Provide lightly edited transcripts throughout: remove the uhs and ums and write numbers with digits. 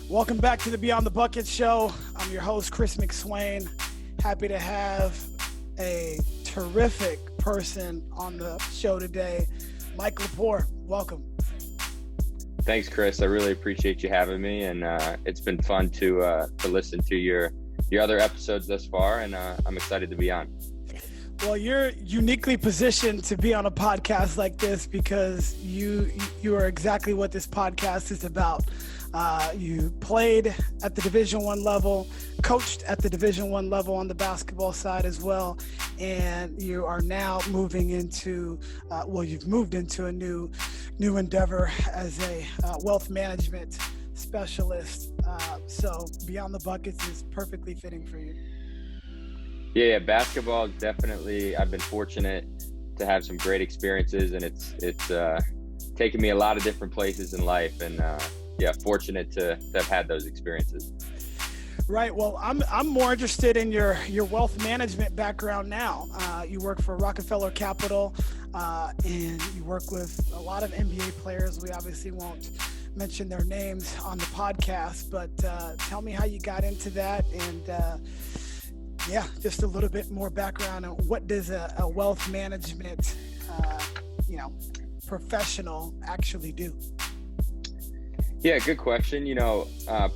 Welcome back to the Beyond the Bucket show. I'm your host, Chris McSwain. Happy to have a terrific person on the show today, Mike Lepore. Welcome. Thanks, Chris. I really appreciate you having me, and it's been fun to listen to your other episodes thus far, and I'm excited to be on. Well, you're uniquely positioned to be on a podcast like this because you are exactly what this podcast is about. You played at the Division I level, coached at the Division I level on the basketball side as well, and you are now moving into, you've moved into a new endeavor as a wealth management specialist. So Beyond the Buckets is perfectly fitting for you. Yeah, basketball definitely. I've been fortunate to have some great experiences, and it's taken me a lot of different places in life, and fortunate to have had those experiences. Right. Well, I'm more interested in your wealth management background now. You work for Rockefeller Capital, and you work with a lot of NBA players. We obviously won't mention their names on the podcast, but tell me how you got into that, and just a little bit more background on what does a wealth management, professional actually do? Yeah, good question.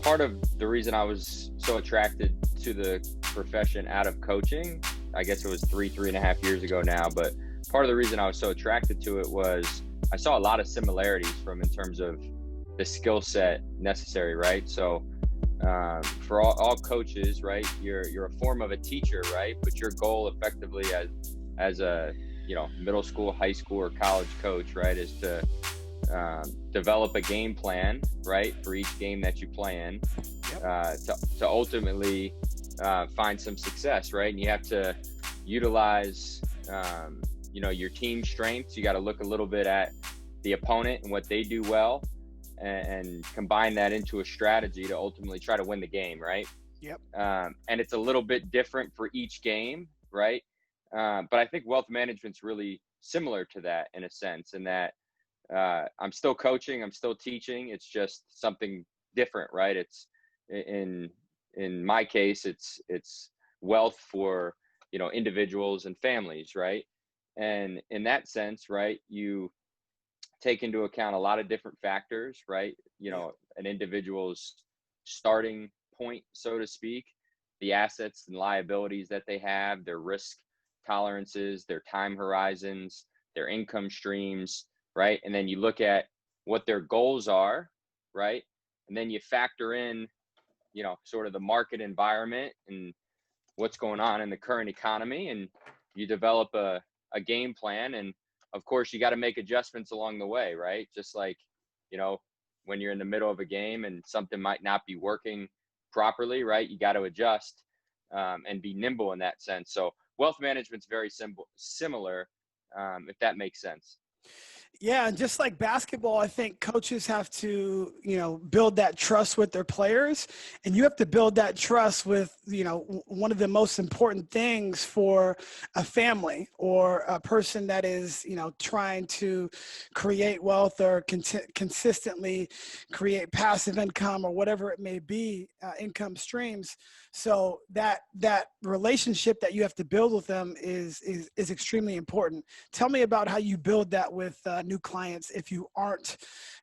Part of the reason I was so attracted to the profession out of coaching, I guess it was three and a half years ago now, but part of the reason I was so attracted to it was I saw a lot of similarities in terms of the skill set necessary, right? So for all coaches, right, you're a form of a teacher, right? But your goal effectively as a middle school, high school, or college coach, right, is to develop a game plan, right, for each game that you play in, to ultimately find some success, right? And you have to utilize your team strengths. You got to look a little bit at the opponent and what they do well, and combine that into a strategy to ultimately try to win the game, right? Yep. And it's a little bit different for each game, right? But I think wealth management's really similar to that in a sense, in that I'm still coaching, I'm still teaching. It's just something different, right? It's in my case, it's wealth for individuals and families, right? And in that sense, right, you take into account a lot of different factors, right? An individual's starting point, so to speak, the assets and liabilities that they have, their risk tolerances, their time horizons, their income streams, right? And then you look at what their goals are, right? And then you factor in, sort of the market environment and what's going on in the current economy, and you develop a game plan. And of course, you got to make adjustments along the way, right? Just like, when you're in the middle of a game and something might not be working properly, right? You got to adjust and be nimble in that sense. So wealth management's very similar, if that makes sense. Yeah, and just like basketball, I think coaches have to, build that trust with their players, and you have to build that trust with, one of the most important things for a family or a person that is, trying to create wealth or consistently create passive income or whatever it may be, income streams. So that relationship that you have to build with them is extremely important. Tell me about how you build that with new clients if you aren't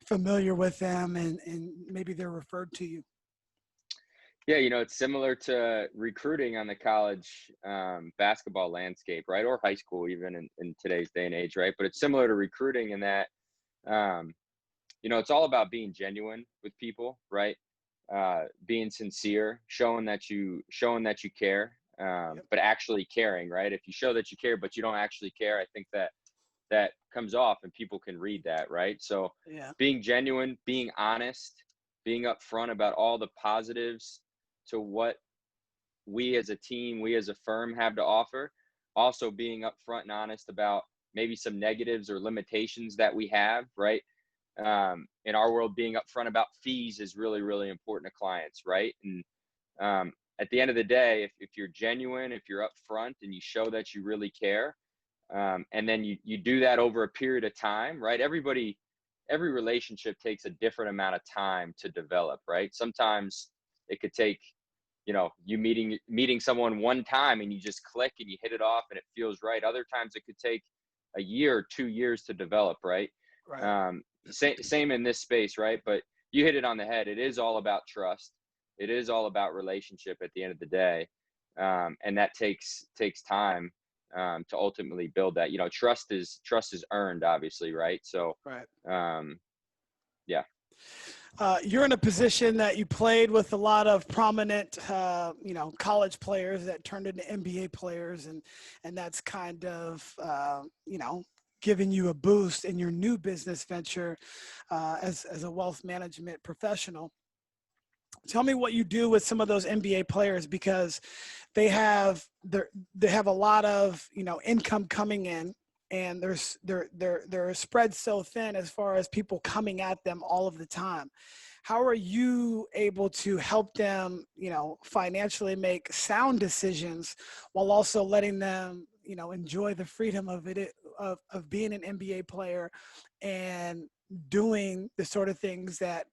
familiar with them and maybe they're referred to you. Yeah, it's similar to recruiting on the college basketball landscape, right? Or high school, even in today's day and age, right? But it's similar to recruiting in that, it's all about being genuine with people, right? Being sincere, showing that you care, but actually caring, right? If you show that you care, but you don't actually care, I think that comes off and people can read that, right? So being genuine, being honest, being upfront about all the positives to what we as a team, we as a firm have to offer. Also being upfront and honest about maybe some negatives or limitations that we have, right? In our world, being upfront about fees is really, really important to clients, right? And at the end of the day, if you're genuine, if you're upfront and you show that you really care, and then you do that over a period of time, right? Everybody every relationship takes a different amount of time to develop, right? Sometimes it could take, you meeting someone one time and you just click and you hit it off and it feels right. Other times it could take a year or 2 years to develop, right? Right. Same in this space, right? But you hit it on the head. It is all about trust. It is all about relationship at the end of the day. And that takes time to ultimately build that. Trust is earned, obviously, right? So, Right. Yeah. You're in a position that you played with a lot of prominent, college players that turned into NBA players, and that's kind of, giving you a boost in your new business venture as a wealth management professional. Tell me what you do with some of those NBA players, because they have a lot of income coming in, and they're spread so thin as far as people coming at them all of the time. How are you able to help them, financially make sound decisions while also letting them, enjoy the freedom of it, of being an NBA player and doing the sort of things that,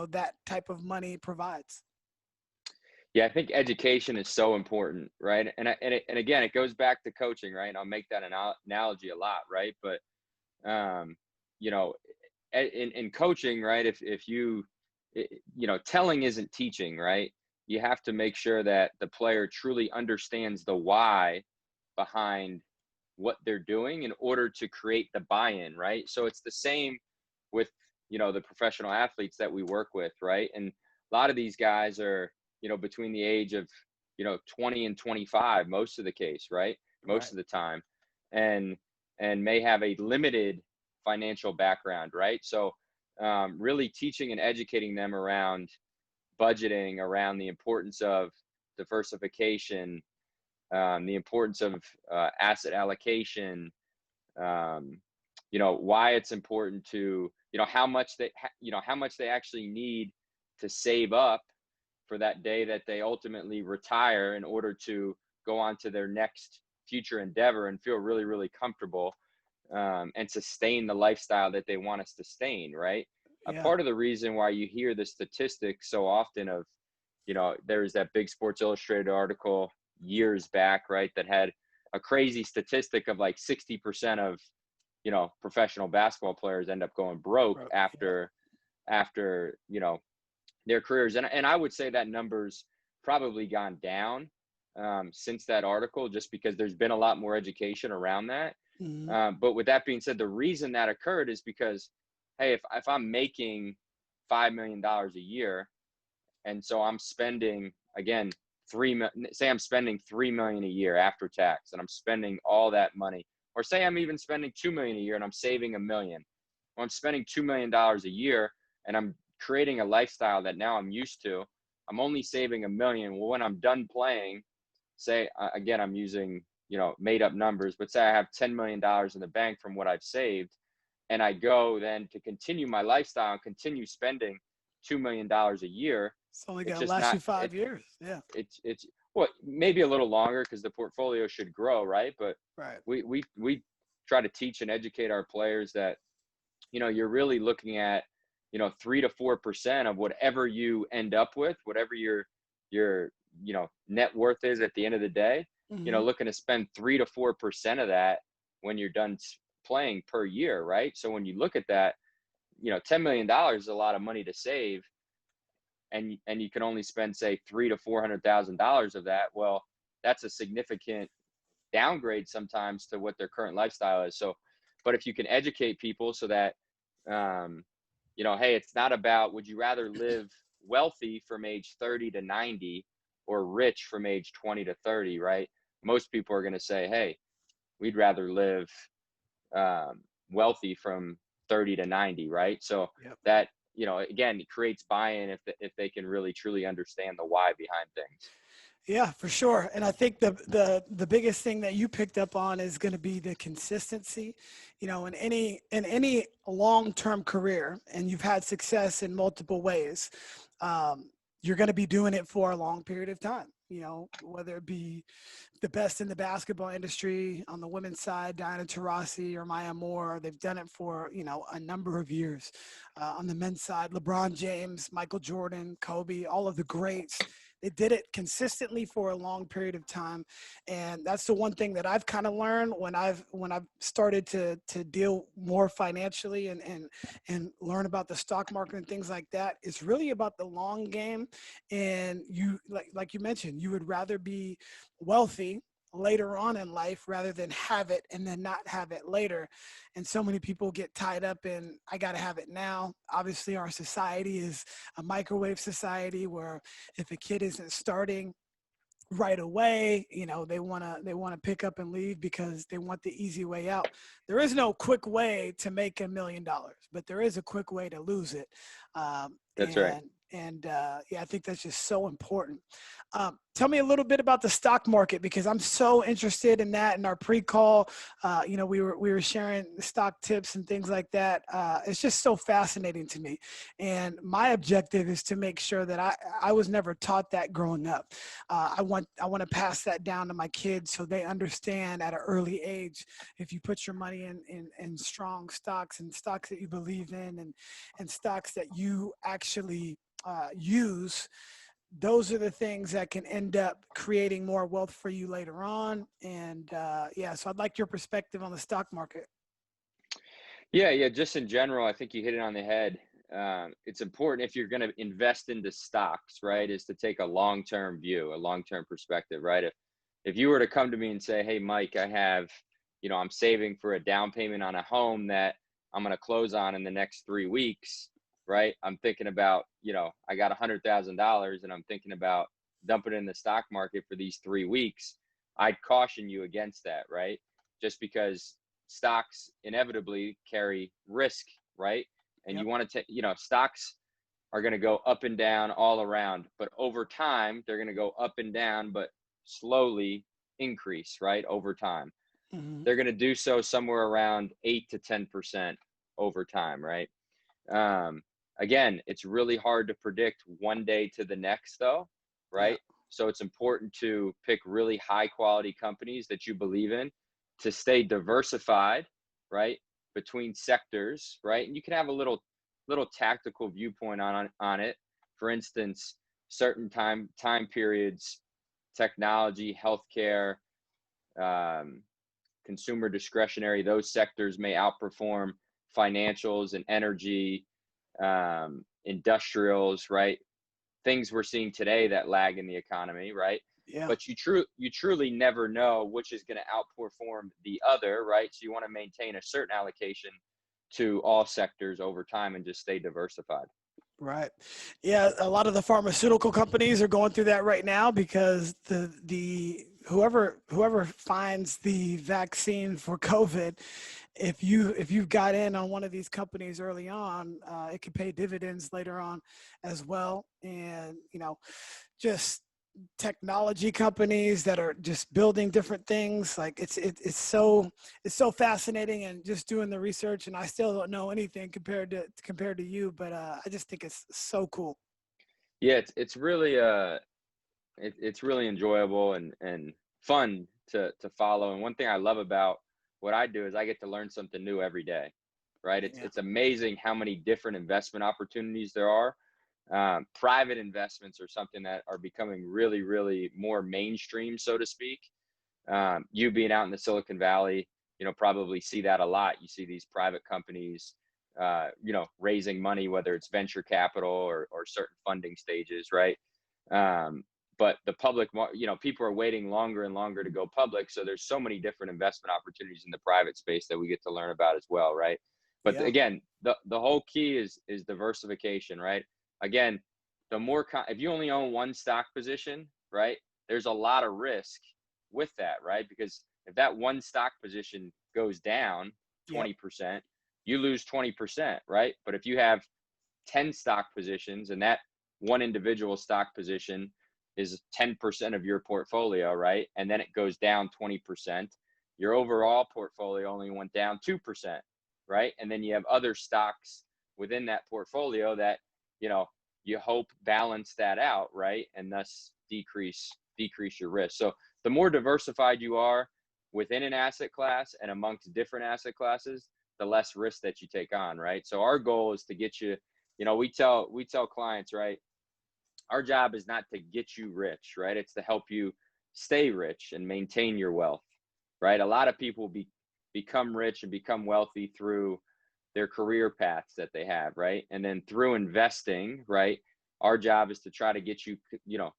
that type of money provides? Yeah, I think education is so important, right? And again, it goes back to coaching, right? And I'll make that analogy a lot, right? But you know, in coaching, right? If you, telling isn't teaching, right? You have to make sure that the player truly understands the why behind what they're doing in order to create the buy-in, right? So it's the same with, the professional athletes that we work with, right? And a lot of these guys are, between the age of, 20 and 25, most of the case, right? Right. Most of the time. And may have a limited financial background, right? So really teaching and educating them around budgeting, around the importance of diversification, the importance of asset allocation, why it's important to, how much they actually need to save up for that day that they ultimately retire in order to go on to their next future endeavor and feel really, really comfortable and sustain the lifestyle that they want to sustain, right? A Yeah. part of the reason why you hear the statistics so often of, there's that big Sports Illustrated article years back, right, that had a crazy statistic of like 60% of, professional basketball players end up going broke Yeah. after, their careers. And I would say that number's probably gone down since that article, just because there's been a lot more education around that. Mm-hmm. But with that being said, the reason that occurred is because, hey, if I'm making $5 million a year, and so I'm spending, again, say I'm spending $3 million a year after tax, and I'm spending all that money, or say I'm even spending $2 million a year and I'm saving $1 million. Well, I'm spending $2 million a year and I'm creating a lifestyle that now I'm used to. I'm only saving $1 million. Well, when I'm done playing, say, again, I'm using, made up numbers, but say I have $10 million in the bank from what I've saved, and I go then to continue my lifestyle and continue spending $2 million a year. It's only It's going to just last not, you 5 years. Yeah. it's well, maybe a little longer because the portfolio should grow, right? But Right. we try to teach and educate our players that, you're really looking at, 3 to 4% of whatever you end up with, whatever your net worth is at the end of the day, Mm-hmm. looking to spend 3 to 4% of that when you're done playing per year, right? So when you look at that, $10 million is a lot of money to save, and you can only spend, say, $300,000 to $400,000 of that. Well, that's a significant downgrade sometimes to what their current lifestyle is. So, but if you can educate people so that, hey, it's not about, would you rather live wealthy from age 30 to 90 or rich from age 20 to 30, right? Most people are going to say, hey, we'd rather live wealthy from 30 to 90, right? So Yep. that, again, it creates buy-in if they can really truly understand the why behind things. Yeah, for sure. And I think the biggest thing that you picked up on is going to be the consistency, in any long-term career, and you've had success in multiple ways. you're going to be doing it for a long period of time. Whether it be the best in the basketball industry on the women's side, Diana Taurasi or Maya Moore, they've done it for, a number of years. On the men's side, LeBron James, Michael Jordan, Kobe, all of the greats, they did it consistently for a long period of time. And that's the one thing that I've kind of learned when I've started to deal more financially and learn about the stock market and things like that. It's really about the long game. And you, like you mentioned, you would rather be wealthy later on in life rather than have it and then not have it later. And so many people get tied up in, I got to have it now. Obviously, our society is a microwave society where if a kid isn't starting right away, they want to pick up and leave because they want the easy way out. There is no quick way to make $1 million, but there is a quick way to lose it. That's right. And I think that's just so important. Tell me a little bit about the stock market, because I'm so interested in that. In our pre-call, we were sharing stock tips and things like that. It's just so fascinating to me. And my objective is to make sure that I was never taught that growing up. I want to pass that down to my kids so they understand at an early age, if you put your money in strong stocks and stocks that you believe in and stocks that you actually use, those are the things that can end up creating more wealth for you later on. And so I'd like your perspective on the stock market. Yeah. Just in general, I think you hit it on the head. It's important if you're going to invest into stocks, right, is to take a long-term view, a long-term perspective, right? If you were to come to me and say, hey, Mike, I have, I'm saving for a down payment on a home that I'm going to close on in the next 3 weeks, right? I'm thinking about, I got $100,000 and I'm thinking about dumping it in the stock market for these 3 weeks. I'd caution you against that, right? Just because stocks inevitably carry risk, right? And Yep. you want to take, stocks are going to go up and down all around, but over time, they're going to go up and down, but slowly increase, right? Over time. Mm-hmm. They're going to do so somewhere around 8 to 10% over time, right? Again, it's really hard to predict one day to the next though, right? Yeah. So it's important to pick really high quality companies that you believe in, to stay diversified, right? Between sectors, right? And you can have a little tactical viewpoint on it. For instance, certain time periods, technology, healthcare, consumer discretionary, those sectors may outperform financials and energy, industrials, right? Things we're seeing today that lag in the economy, right? Yeah. But you truly never know which is going to outperform the other, right? So you want to maintain a certain allocation to all sectors over time and just stay diversified. Right. Yeah. A lot of the pharmaceutical companies are going through that right now because the whoever finds the vaccine for COVID, if you've got in on one of these companies early on, it could pay dividends later on as well. And, just technology companies that are just building different things. Like it's so fascinating, and just doing the research, and I still don't know anything compared to you, but I just think it's so cool. Yeah, it's really it's really enjoyable and fun to follow. And one thing I love about what I do is I get to learn something new every day, right? Yeah. It's amazing how many different investment opportunities there are. Private investments are something that are becoming really, really more mainstream, so to speak. You being out in the Silicon Valley, probably see that a lot. You see these private companies, raising money, whether it's venture capital or certain funding stages, right? But the public, people are waiting longer and longer to go public. So there's so many different investment opportunities in the private space that we get to learn about as well, right? But Yeah. again, the whole key is diversification, right? Again, if you only own one stock position, right, there's a lot of risk with that, right? Because if that one stock position goes down Yep. 20%, you lose 20%, right? But if you have 10 stock positions and that one individual stock position is 10% of your portfolio, right? And then it goes down 20%, your overall portfolio only went down 2%, right? And then you have other stocks within that portfolio that, you hope balance that out, right? And thus decrease your risk. So the more diversified you are within an asset class and amongst different asset classes, the less risk that you take on, right? So our goal is to get you, we tell clients, right? Our job is not to get you rich, right? It's to help you stay rich and maintain your wealth, right? A lot of people become rich and become wealthy through their career paths that they have, right? And then through investing, right? Our job is to try to get you,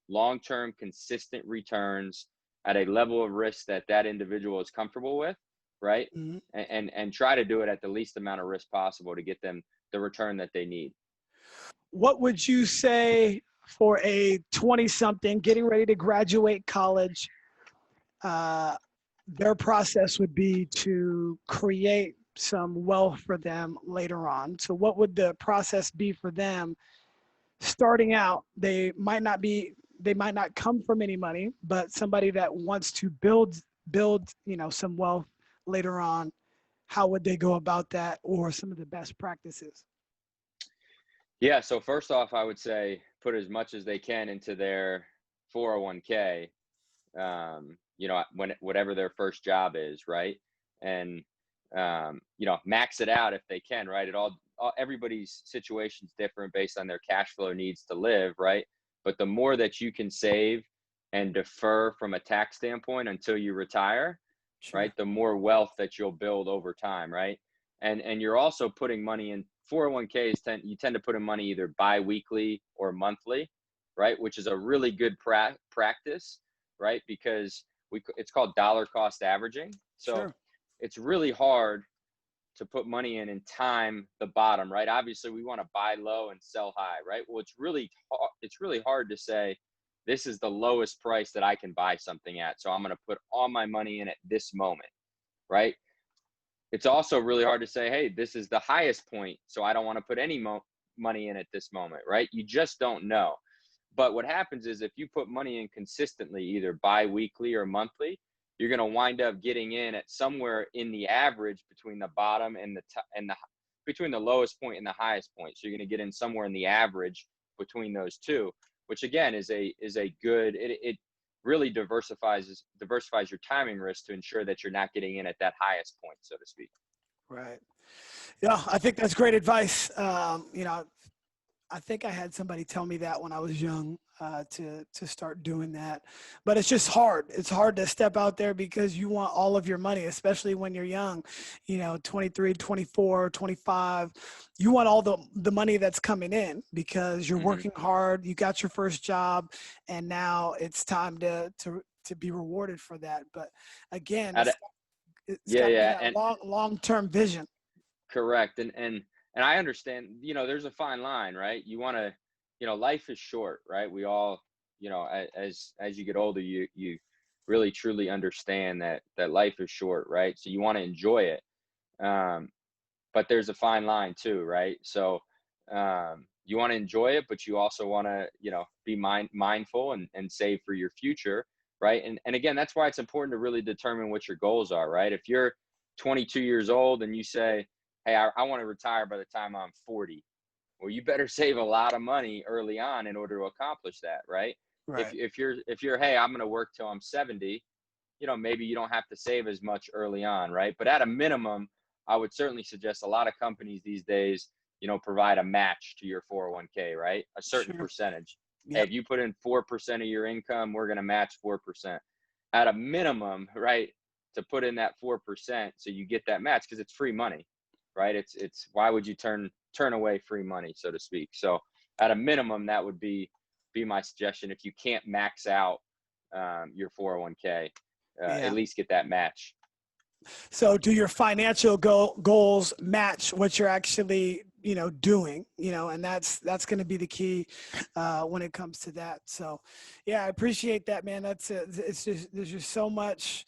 long-term consistent returns at a level of risk that individual is comfortable with, right? Mhm. And try to do it at the least amount of risk possible to get them the return that they need. What would you say for a 20-something getting ready to graduate college? Their process would be to create some wealth for them later on. So what would the process be for them starting out? They might not come from any money, but somebody that wants to build, some wealth later on, how would they go about that, or some of the best practices? Yeah. So first off, I would say put as much as they can into their 401k, whatever their first job is, right? And, max it out if they can, right? Everybody's situation is different based on their cash flow needs to live, right? But the more that you can save and defer from a tax standpoint until you retire, Sure. right? The more wealth that you'll build over time, right? And you're also putting money in 401ks. You tend to put in money either bi-weekly or monthly, right? Which is a really good practice, right? Because it's called dollar cost averaging. So Sure. it's really hard to put money in and time the bottom, right? Obviously, we want to buy low and sell high, right? Well, it's really hard to say this is the lowest price that I can buy something at, so I'm going to put all my money in at this moment, right? It's also really hard to say, hey, this is the highest point, so I don't want to put any money in at this moment, right? You just don't know. But what happens is if you put money in consistently, either bi-weekly or monthly, you're going to wind up getting in at somewhere in the average between the bottom and between the lowest point and the highest point. So you're going to get in somewhere in the average between those two, which again is a good, it really diversifies your timing risk to ensure that you're not getting in at that highest point, so to speak. Right. Yeah, I think that's great advice. I think I had somebody tell me that when I was young, to start doing that, but it's just hard. It's hard to step out there because you want all of your money, especially when you're young, 23, 24, 25. You want all the money that's coming in because you're working hard. You got your first job, and now it's time to be rewarded for that. But again, it's got to be that long-term vision. Correct. And I understand, there's a fine line, right? You want to, life is short, right? We all, as you get older, you really truly understand that life is short, right? So you want to enjoy it. But there's a fine line too, right? So you want to enjoy it, but you also want to, be mindful and save for your future, right? And again, that's why it's important to really determine what your goals are, right? If you're 22 years old and you say, hey, I want to retire by the time I'm 40. Well, you better save a lot of money early on in order to accomplish that, right? Right. If you're, hey, I'm going to work till I'm 70, maybe you don't have to save as much early on, right? But at a minimum, I would certainly suggest a lot of companies these days, provide a match to your 401k, right? A certain Sure. percentage. Hey, Yep. if you put in 4% of your income, we're going to match 4%. At a minimum, right? To put in that 4% so you get that match because it's free money. Right. It's why would you turn away free money, so to speak? So at a minimum, that would be my suggestion. If you can't max out your 401k, at least get that match. So do your financial goals match what you're actually, doing, and that's going to be the key when it comes to that. So, yeah, I appreciate that, man. It's just, there's just so much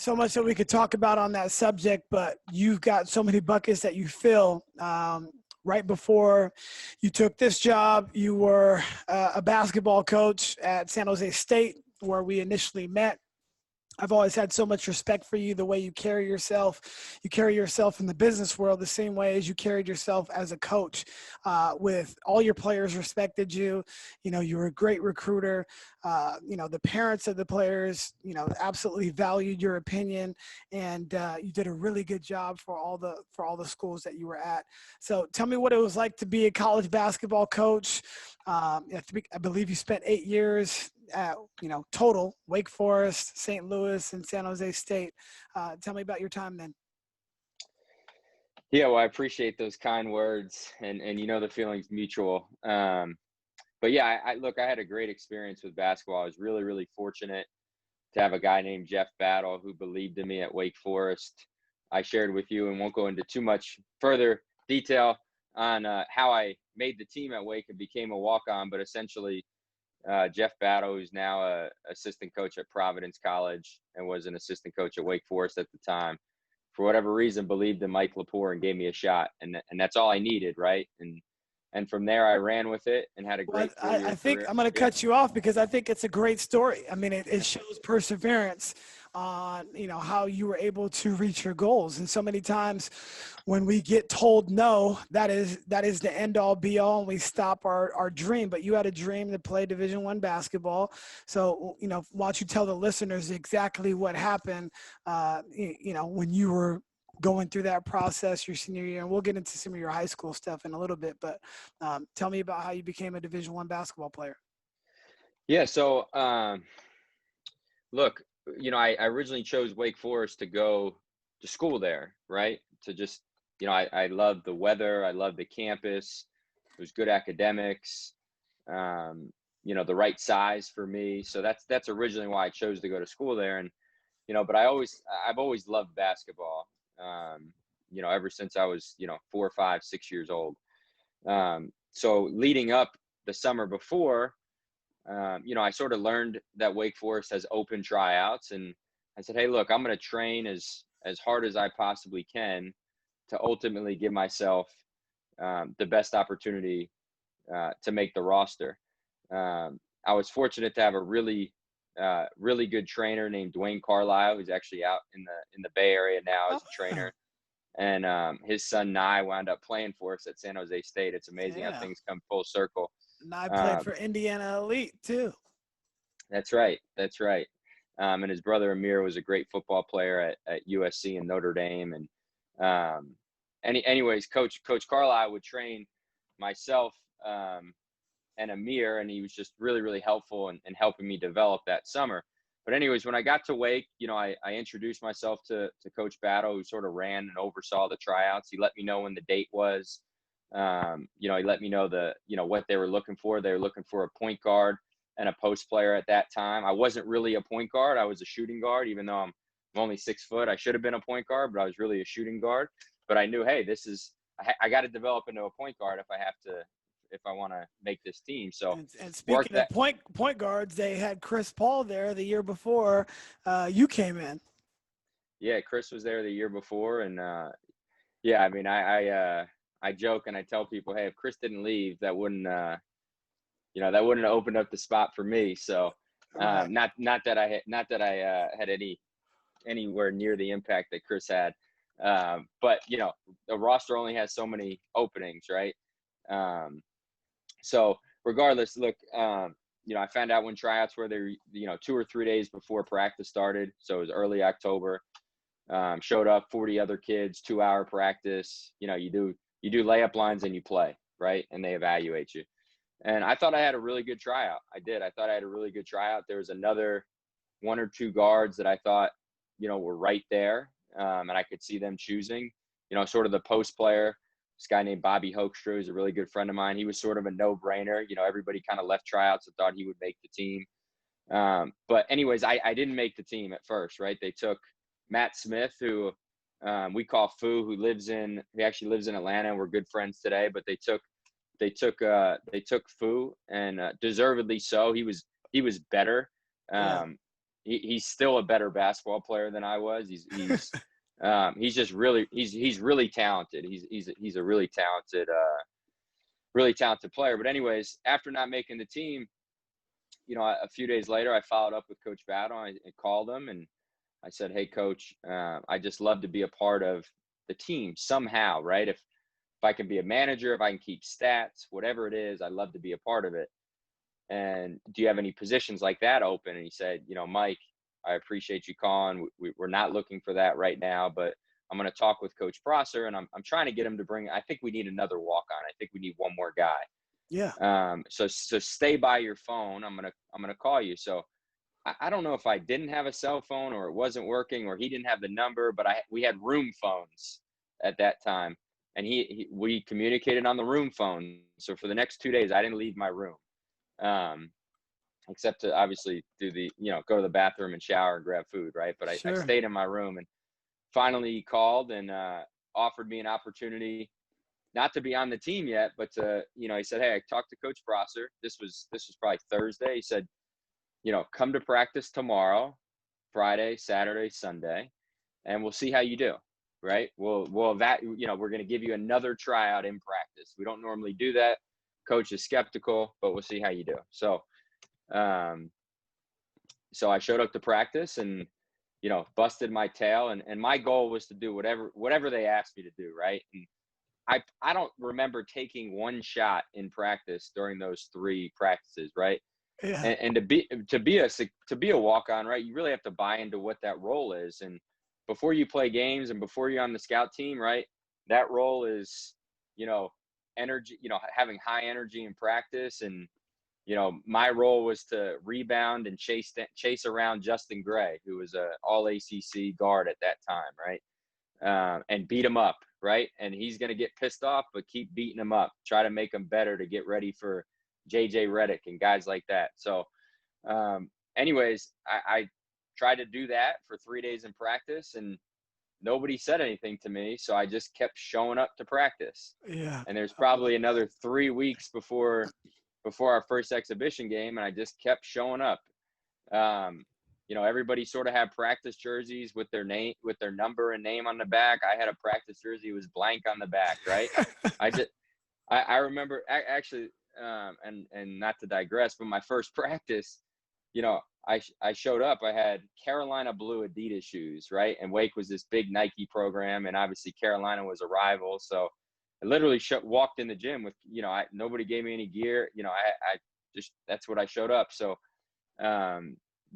that we could talk about on that subject, but you've got so many buckets that you fill. Right before you took this job, you were a basketball coach at San Jose State, where we initially met. I've always had so much respect for you, the way you carry yourself. You carry yourself in the business world the same way as you carried yourself as a coach. With all your players respected you. You know, you were a great recruiter. You know, the parents of the players, you know, absolutely valued your opinion, and you did a really good job for all the schools that you were at. So tell me what it was like to be a college basketball coach. I believe you spent 8 years at, you know, total: Wake Forest, St. Louis, and San Jose State. Tell me about your time then. Yeah, well, I appreciate those kind words, and you know the feeling's mutual. But yeah, I look, I had a great experience with basketball. I was really, really fortunate to have a guy named Jeff Battle who believed in me at Wake Forest. I shared with you, and won't go into too much further detail on how I made the team at Wake and became a walk-on, but essentially Jeff Battle, who's now a assistant coach at Providence College and was an assistant coach at Wake Forest at the time, for whatever reason, believed in Mike Lepore and gave me a shot, and that's all I needed, right? And from there, I ran with it and had a Well, great I 4-year think career. I'm going to Yeah, cut you off because I think it's a great story. I mean, it shows perseverance on, you know, how you were able to reach your goals. And so many times when we get told no, that is the end all be all, and we stop our dream. But you had a dream to play Division I basketball. So, you know, why don't you tell the listeners exactly what happened, you know, when you were going through that process your senior year, and we'll get into some of your high school stuff in a little bit, but tell me about how you became a Division I basketball player. yeah. So look, you know, I originally chose Wake Forest to go to school there, right? To just, you know, I loved the weather, I loved the campus. It was good academics, you know, the right size for me. So that's originally why I chose to go to school there. And you know, but I've always loved basketball. You know, ever since I was, you know, 4, 5, 6 years old. So leading up the summer before, you know, I sort of learned that Wake Forest has open tryouts, and I said, hey, look, I'm going to train as hard as I possibly can to ultimately give myself the best opportunity to make the roster. I was fortunate to have a really good trainer named Dwayne Carlisle, who's actually out in the Bay Area now Oh, as a yeah. trainer. And his son Nye wound up playing for us at San Jose State. It's amazing how Yeah. things come full circle. And I played Um, for Indiana Elite too. that's right. That's right. And his brother Amir was a great football player at USC and Notre Dame. And anyways, Coach Carlisle would train myself and Amir, and he was just really, really helpful in helping me develop that summer. But anyways, when I got to Wake, you know, I introduced myself to Coach Battle, who sort of ran and oversaw the tryouts. He let me know when the date was. You know, he let me know what they were looking for. They were looking for a point guard and a post player at that time. I wasn't really a point guard. I was a shooting guard, even though I'm only 6 foot. I should have been a point guard, but I was really a shooting guard. But I knew, hey, I got to develop into a point guard if I want to make this team. So And work speaking of that. point guards, they had Chris Paul there the year before you came in. Yeah, Chris was there the year before, and yeah, I mean, I joke and I tell people, hey, if Chris didn't leave, that wouldn't have opened up the spot for me. So Right. not that I had anywhere near the impact that Chris had. But you know, the roster only has so many openings, right? Um, So regardless, look, you know, I found out when tryouts were there, you know, 2 or 3 days before practice started. So it was early October. Showed up, 40 other kids, 2-hour practice. You know, you do layup lines and you play, right? And they evaluate you. And I thought I had a really good tryout. I did. I thought I had a really good tryout. There was another 1 or 2 guards that I thought, you know, were right there, and I could see them choosing. You know, sort of the post player. This guy named Bobby Hoekstra, who's a really good friend of mine. He was sort of a no-brainer. You know, everybody kind of left tryouts and thought he would make the team. But anyways, I didn't make the team at first, right? They took Matt Smith, who we call Foo, he actually lives in Atlanta, and we're good friends today. But they took Foo, and deservedly so. He was better. Yeah. He's still a better basketball player than I was. He's just he's really talented. He's a really talented player. But anyways, after not making the team, you know, a few days later, I followed up with Coach Battle. I called him, and I said, hey, coach, I just love to be a part of the team somehow, right? If I can be a manager, if I can keep stats, whatever it is, I love to be a part of it. And do you have any positions like that open? And he said, Mike, I appreciate you calling. We're not looking for that right now, but I'm going to talk with Coach Prosser, and I'm trying to get him to bring. I think we need another walk on. I think we need one more guy. Yeah. So stay by your phone. I'm gonna call you. So I don't know if I didn't have a cell phone or it wasn't working or he didn't have the number, but we had room phones at that time, and we communicated on the room phone. So for the next 2 days, I didn't leave my room, except to obviously do go to the bathroom and shower and grab food, right? But I Sure. stayed in my room, and finally he called and offered me an opportunity, not to be on the team yet, but he said, hey, I talked to Coach Prosser. This was probably Thursday. He said, come to practice tomorrow, Friday, Saturday, Sunday, and we'll see how you do. Right. We're going to give you another tryout in practice. We don't normally do that. Coach is skeptical, but we'll see how you do. So, so I showed up to practice and, busted my tail, and my goal was to do whatever they asked me to do. Right. And I don't remember taking one shot in practice during those 3 practices. Right. Yeah. And to be a walk-on, right, you really have to buy into what that role is. And before you play games and before you're on the scout team, right, that role is, energy, having high energy in practice. And, my role was to rebound and chase around Justin Gray, who was a all ACC guard at that time, right, and beat him up, right? And he's going to get pissed off, but keep beating him up. Try to make him better to get ready for JJ Redick and guys like that. So anyways, I tried to do that for 3 days in practice, and nobody said anything to me. So I just kept showing up to practice. Yeah. And there's probably another 3 weeks before our first exhibition game, and I just kept showing up. Everybody sort of had practice jerseys with their number and name on the back. I had a practice jersey, it was blank on the back, right? I remember actually, and not to digress, but my first practice, I showed up, I had Carolina blue Adidas shoes, right? And Wake was this big Nike program, and obviously Carolina was a rival. So I literally walked in the gym with, nobody gave me any gear. I just, that's what I showed up. So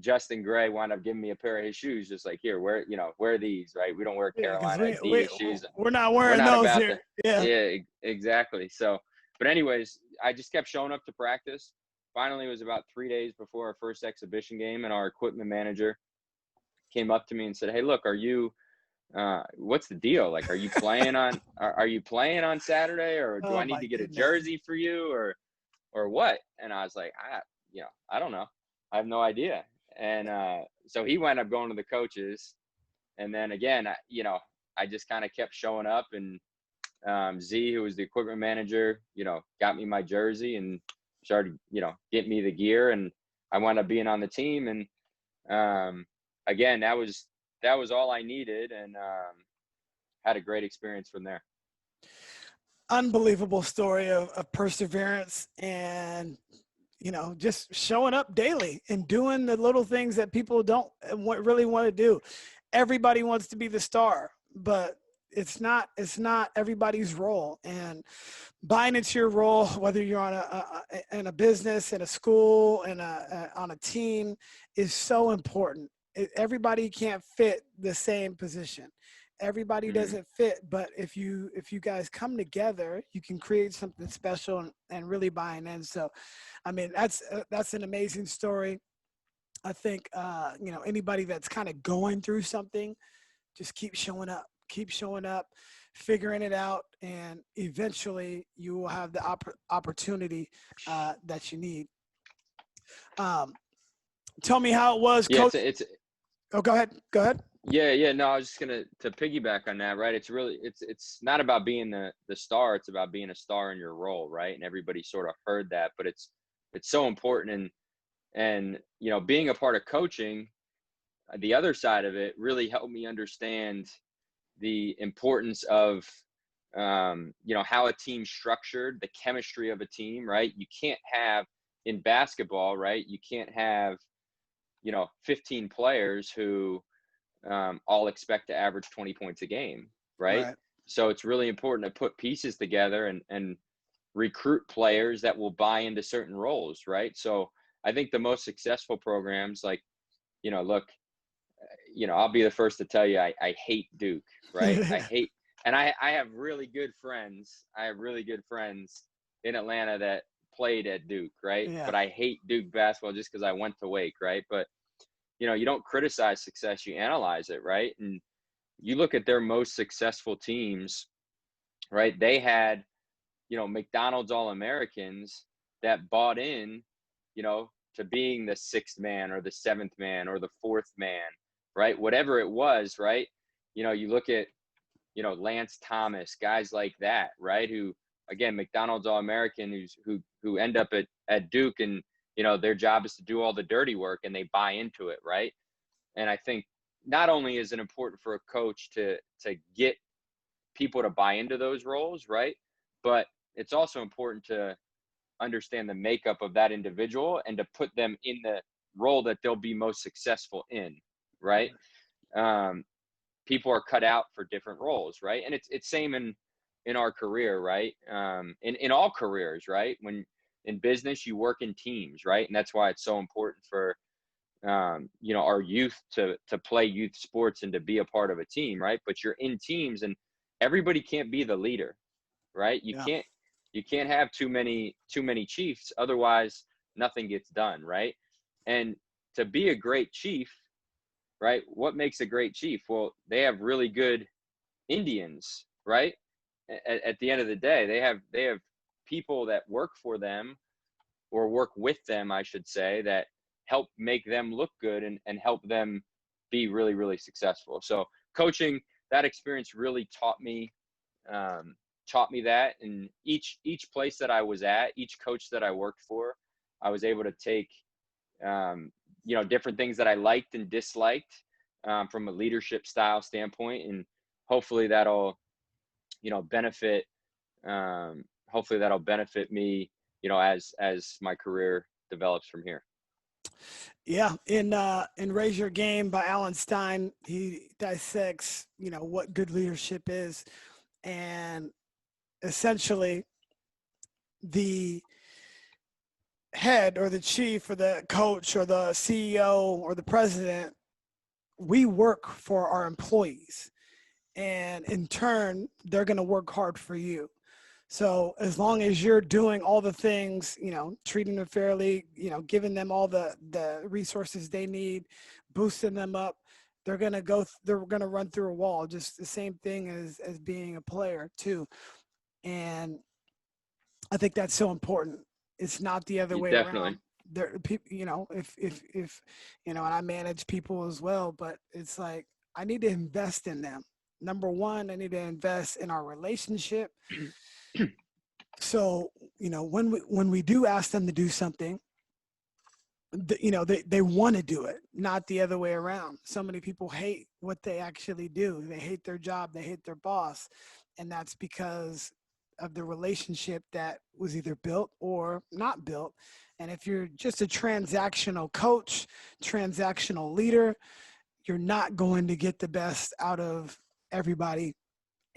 Justin Gray wound up giving me a pair of his shoes, just like, here, wear these, right? We don't wear Carolina Adidas shoes. We're not wearing those here. Yeah, exactly. So, but anyways, I just kept showing up to practice. Finally, it was about 3 days before our first exhibition game, and our equipment manager came up to me and said, hey, look, what's the deal? Like, are you playing on Saturday, or do I need to get a jersey for you, or what? And I was like, I don't know. I have no idea. And so he wound up going to the coaches. And then again, I just kind of kept showing up, and Z, who was the equipment manager, got me my jersey and started, getting me the gear, and I wound up being on the team. And again, that was all I needed, and had a great experience from there. Unbelievable story of perseverance and, just showing up daily and doing the little things that people don't really want to do. Everybody wants to be the star, but it's not everybody's role. And buying into your role, whether you're on in a business, in a school, and on a team, is so important. Everybody can't fit the same position. Everybody doesn't fit, but if you guys come together, you can create something special and really buying in. So, I mean, that's an amazing story. I think, anybody that's kind of going through something, just keep showing up, figuring it out, and eventually you will have the opportunity that you need. Tell me how it was, Coach. Oh, go ahead. Yeah. No, I was just to piggyback on that, right? It's really, it's not about being the star. It's about being a star in your role, right? And everybody sort of heard that, but it's so important. And being a part of coaching, the other side of it really helped me understand the importance of, how a team's structured, the chemistry of a team, right? You can't have, in basketball, right? You can't have, 15 players who all expect to average 20 points a game, right? Right. So it's really important to put pieces together and recruit players that will buy into certain roles, right? So I think the most successful programs, like, look, I'll be the first to tell you, I hate Duke, right? And I have really good friends. I have really good friends in Atlanta that played at Duke, right? Yeah. But I hate Duke basketball just because I went to Wake, right? But, you don't criticize success, you analyze it, right? And you look at their most successful teams, right? They had, McDonald's All-Americans that bought in, to being the sixth man or the seventh man or the fourth man, right? Whatever it was, right? You look at, Lance Thomas, guys like that, right? Who, again, McDonald's All-American who end up at Duke, and, their job is to do all the dirty work and they buy into it, right? And I think not only is it important for a coach to get people to buy into those roles, right? But it's also important to understand the makeup of that individual and to put them in the role that they'll be most successful in, right? People are cut out for different roles, right? And it's same in our career, right? In all careers, right? When in business, you work in teams, right? And that's why it's so important for our youth to play youth sports and to be a part of a team, right? But you're in teams, and everybody can't be the leader, right? You can't have too many chiefs, otherwise nothing gets done, right? And to be a great chief, right? What makes a great chief? Well, they have really good Indians, right? At the end of the day, they have people that work for them or work with them, I should say, that help make them look good and help them be really, really successful. So coaching, that experience really taught me that. And each place that I was at, each coach that I worked for, I was able to take, different things that I liked and disliked from a leadership style standpoint. And hopefully that'll, benefit, hopefully that'll benefit me, as my career develops from here. Yeah. In Raise Your Game by Alan Stein, he dissects, what good leadership is. And essentially the head or the chief or the coach or the CEO or the president, we work for our employees, and in turn, they're going to work hard for you. So as long as you're doing all the things, treating them fairly, giving them all the resources they need, boosting them up, they're going to run through a wall. Just the same thing as being a player too. And I think that's so important. It's not the other way Definitely. around. There, if and I manage people as well, but it's like I need to invest in them. Number one, I need to invest in our relationship. So when we do ask them to do something, they want to do it, not the other way around. So many people hate what they actually do. They hate their job. They hate their boss, and that's because of the relationship that was either built or not built. And if you're just a transactional coach, transactional leader, you're not going to get the best out of everybody.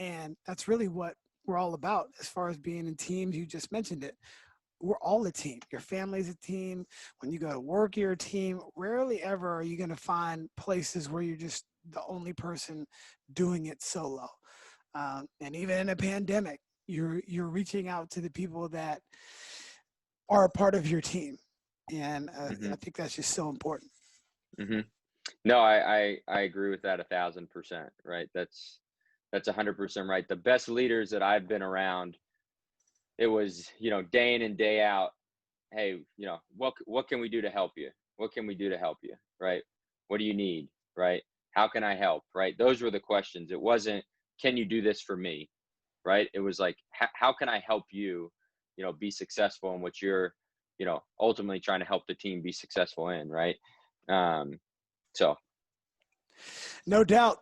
And that's really what we're all about as far as being in teams. You just mentioned it. We're all a team. Your family's a team. When you go to work, you're a team. Rarely ever are you going to find places where you're just the only person doing it solo. And even in a pandemic, you're reaching out to the people that are a part of your team. And I think that's just so important. Mm-hmm. No, I agree with that 1,000%. Right. That's 100% right. The best leaders that I've been around, it was, day in and day out. Hey, what can we do to help you? What can we do to help you? Right. What do you need? Right. How can I help? Right. Those were the questions. It wasn't, can you do this for me? Right. It was like, how can I help you, be successful in what you're, ultimately trying to help the team be successful in. Right. So. No doubt.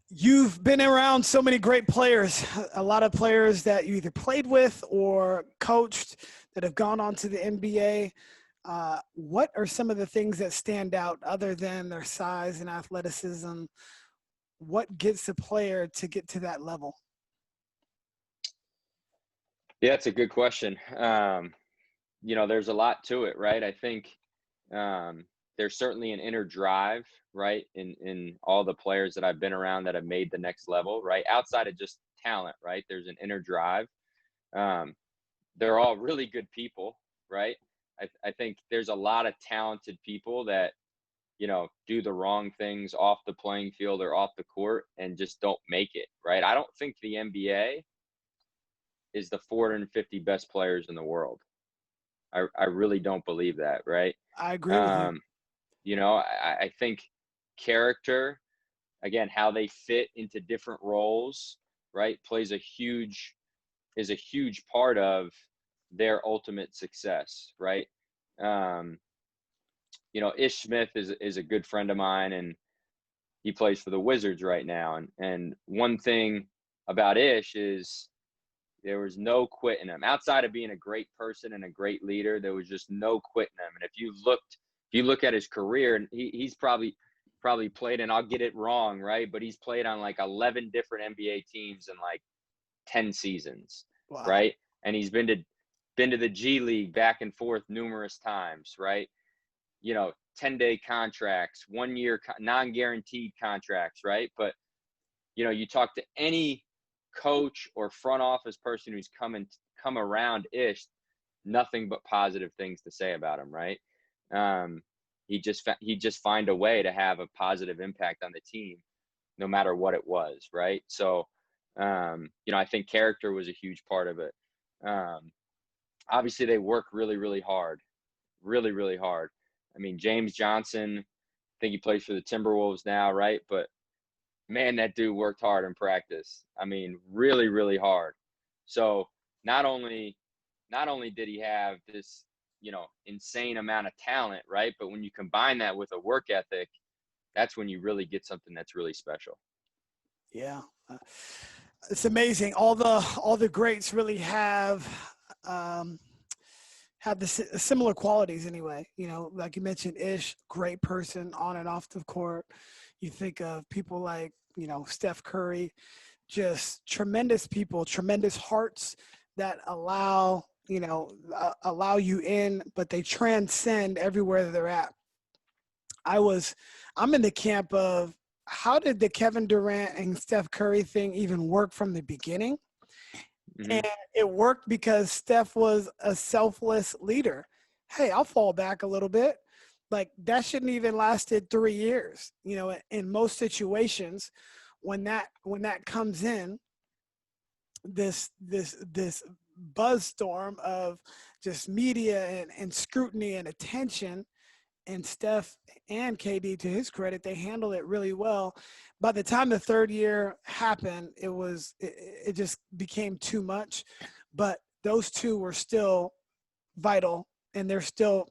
You've been around so many great players, a lot of players that you either played with or coached that have gone on to the NBA. What are some of the things that stand out other than their size and athleticism? What gets a player to get to that level? Yeah, it's a good question. There's a lot to it, right? I think there's certainly an inner drive, right, in all the players that I've been around that have made the next level, right? Outside of just talent, right? There's an inner drive. Um, they're all really good people, right? I think there's a lot of talented people that, do the wrong things off the playing field or off the court and just don't make it, right? I don't think the NBA is the 450 best players in the world. I really don't believe that, right? I agree with you. Um, I think character, again, how they fit into different roles, right, is a huge part of their ultimate success, right? Um, Ish Smith is a good friend of mine, and he plays for the Wizards right now. And one thing about Ish is there was no quitting him. Outside of being a great person and a great leader, there was just no quitting him. And if you look at his career, and he's probably played, and I'll get it wrong, right? But he's played on like 11 different NBA teams in like 10 seasons, Wow. right? And he's been to the G League back and forth numerous times, right? 10-day contracts, 1 year non-guaranteed contracts, right? But you talk to any coach or front office person who's come around Ish, nothing but positive things to say about him, right? He just find a way to have a positive impact on the team, no matter what it was, right? So, I think character was a huge part of it. Obviously, they work really, really hard, really, really hard. I mean, James Johnson, I think he plays for the Timberwolves now, right? But man, that dude worked hard in practice. I mean, really, really hard. So not only did he have this, insane amount of talent, right? But when you combine that with a work ethic, that's when you really get something that's really special. Yeah. It's amazing. All the greats really um, have the similar qualities anyway. Like you mentioned, Ish, great person on and off the court. You think of people like, Steph Curry, just tremendous people, tremendous hearts that allow you in, but they transcend everywhere they're at. I'm in the camp of, how did the Kevin Durant and Steph Curry thing even work from the beginning? Mm-hmm. And it worked because Steph was a selfless leader. Hey, I'll fall back a little bit. Like, that shouldn't even lasted 3 years. In most situations, when that comes in, this buzz storm of just media and scrutiny and attention, and Steph and KD, to his credit, they handled it really well. By the time the third year happened, it just became too much. But those two were still vital, and they're still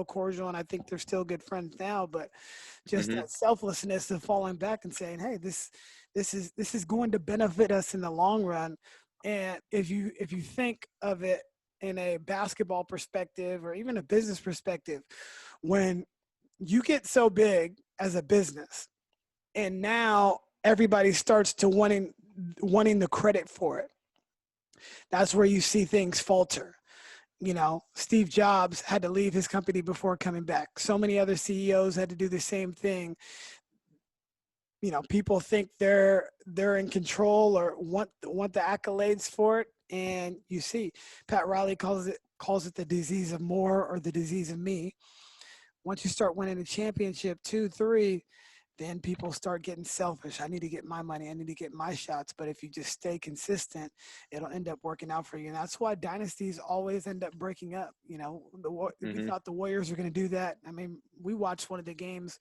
cordial, and I think they're still good friends now. But just Mm-hmm. that selflessness of falling back and saying, "Hey, this is going to benefit us in the long run." And if you think of it in a basketball perspective or even a business perspective, when you get so big as a business, and now everybody starts to wanting the credit for it, that's where you see things falter. Steve Jobs had to leave his company before coming back. So many other CEOs had to do the same thing. People think they're in control or want the accolades for it, and you see Pat Riley calls it the disease of more, or the disease of me. Once you start winning a championship, 2, 3, then people start getting selfish. I need to get my money. I need to get my shots. But if you just stay consistent, it'll end up working out for you. And that's why dynasties always end up breaking up. We Mm-hmm. thought the Warriors were going to do that. I mean, we watched one of the games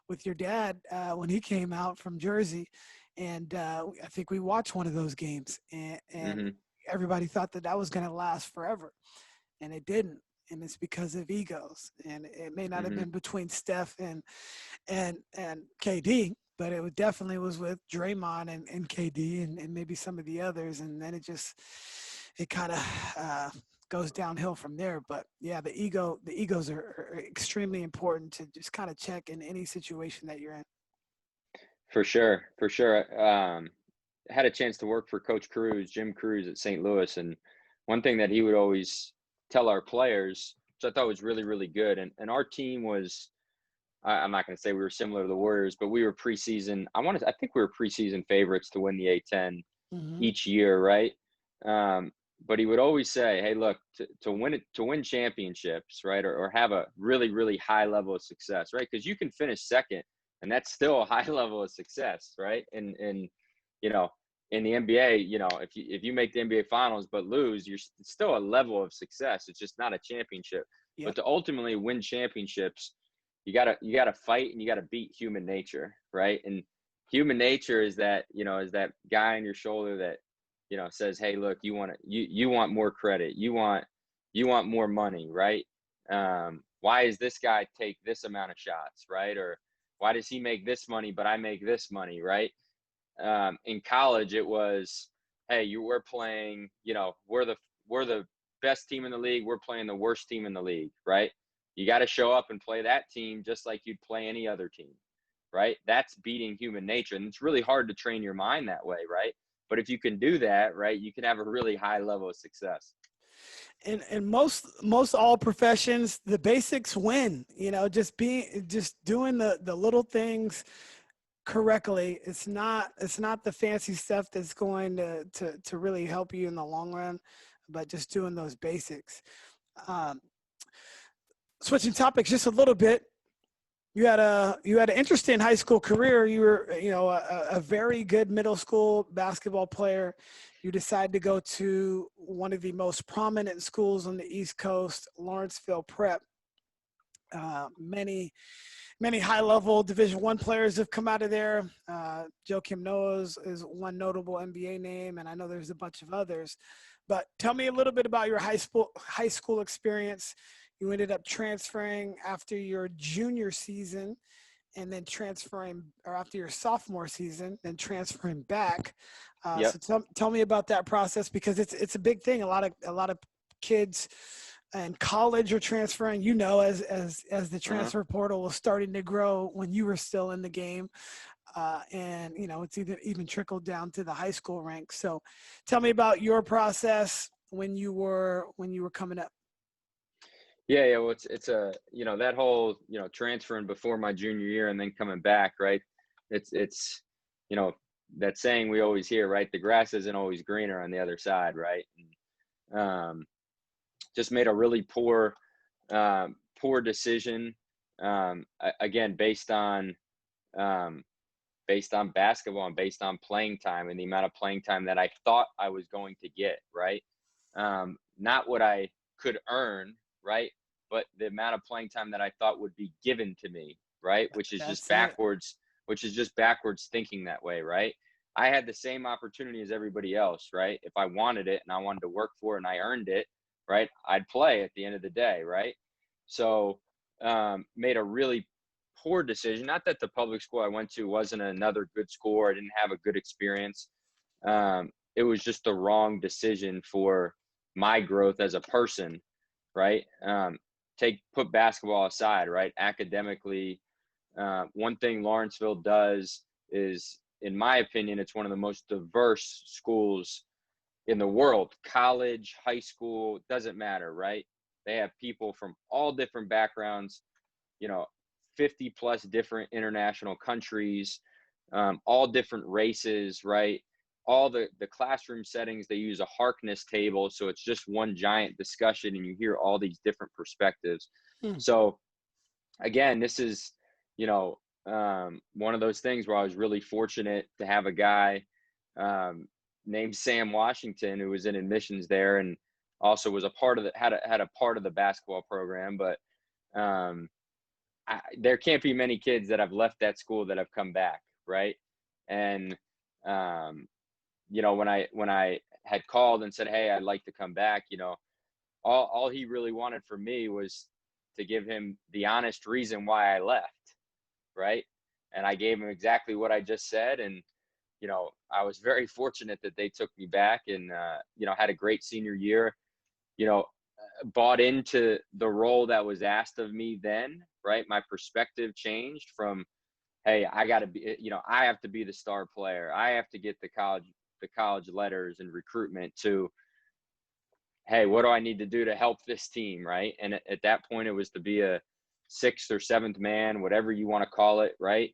with your dad when he came out from Jersey. And I think we watched one of those games. And Mm-hmm. everybody thought that was going to last forever. And it didn't. And it's because of egos. And it may not have Mm-hmm. been between Steph and KD, but it definitely was with Draymond and KD and maybe some of the others. And then it kind of goes downhill from there. But yeah, the egos are extremely important to just kind of check in any situation that you're in. For sure, for sure. Had a chance to work for Coach Cruz, Jim Cruz at St. Louis, and one thing that he would always tell our players, which I thought was really, really good, and our team was, I'm not going to say we were similar to the Warriors, but we were preseason. I think we were preseason favorites to win the A10 Hmm. each year, right? But he would always say, "Hey, look, to win championships, right, or have a really, really high level of success, right? Because you can finish second, and that's still a high level of success, right? And you know, in the NBA, if you make the NBA Finals but lose, it's still a level of success. It's just not a championship. But Yep. to ultimately win championships, you gotta fight and you gotta beat human nature, right? And human nature is that guy on your shoulder that says, hey, look, you want more credit, you want more money, right? Why is this guy take this amount of shots, right? Or why does he make this money but I make this money, right? In college it was, hey, we're playing, we're the best team in the league, we're playing the worst team in the league, right? You got to show up and play that team just like you'd play any other team, right? That's beating human nature. And it's really hard to train your mind that way, right? But if you can do that, right, you can have a really high level of success. In most all professions, the basics win. Just doing the little things correctly. It's not the fancy stuff that's going to really help you in the long run, but just doing those basics. Um, Switching topics just a little bit. You had an interesting high school career. You were a very good middle school basketball player. You decided to go to one of the most prominent schools on the East Coast, Lawrenceville Prep. Many high level Division I players have come out of there. Joakim Noah is one notable NBA name, and I know there's a bunch of others. But tell me a little bit about your high school experience. You ended up transferring after your junior season, and then transferring, or after your sophomore season, then transferring back. Yep. So tell me about that process, because it's a big thing. A lot of kids in college are transferring. As the Uh-huh. transfer portal was starting to grow when you were still in the game, and it's even trickled down to the high school ranks. So tell me about your process when you were coming up. Yeah, yeah. Well, it's that whole transferring before my junior year and then coming back, right? It's you know that saying we always hear, right? The grass isn't always greener on the other side, right? And, just made a really poor decision. Again, um, based on basketball and based on playing time and the amount of playing time that I thought I was going to get, right? Not what I could earn, right? But the amount of playing time that I thought would be given to me, right? That's it. Which is just backwards thinking that way, right? I had the same opportunity as everybody else, right? If I wanted it and I wanted to work for it and I earned it, right? I'd play at the end of the day, right? So made a really poor decision. Not that the public school I went to wasn't another good school or I didn't have a good experience. It was just the wrong decision for my growth as a person, right? Put basketball aside, right? Academically, one thing Lawrenceville does is, in my opinion, it's one of the most diverse schools in the world. College, high school, doesn't matter, right? They have people from all different backgrounds, you know, 50 plus different international countries, all different races, right? All the classroom settings, they use a Harkness table. So it's just one giant discussion and you hear all these different perspectives. Hmm. So again, this is, one of those things where I was really fortunate to have a guy um, named Sam Washington who was in admissions there and also was a part of had a part of the basketball program. But um, there can't be many kids that have left that school that have come back, right? And when I had called and said, hey, I'd like to come back, all he really wanted from me was to give him the honest reason why I left, right? And I gave him exactly what I just said. And I was very fortunate that they took me back and had a great senior year. bought into the role that was asked of me then, right? My perspective changed from, hey, I got to be, I have to be the star player. I have to get the college letters and recruitment, to, hey, what do I need to do to help this team, right? And at that point, it was to be a sixth or seventh man, whatever you want to call it, right?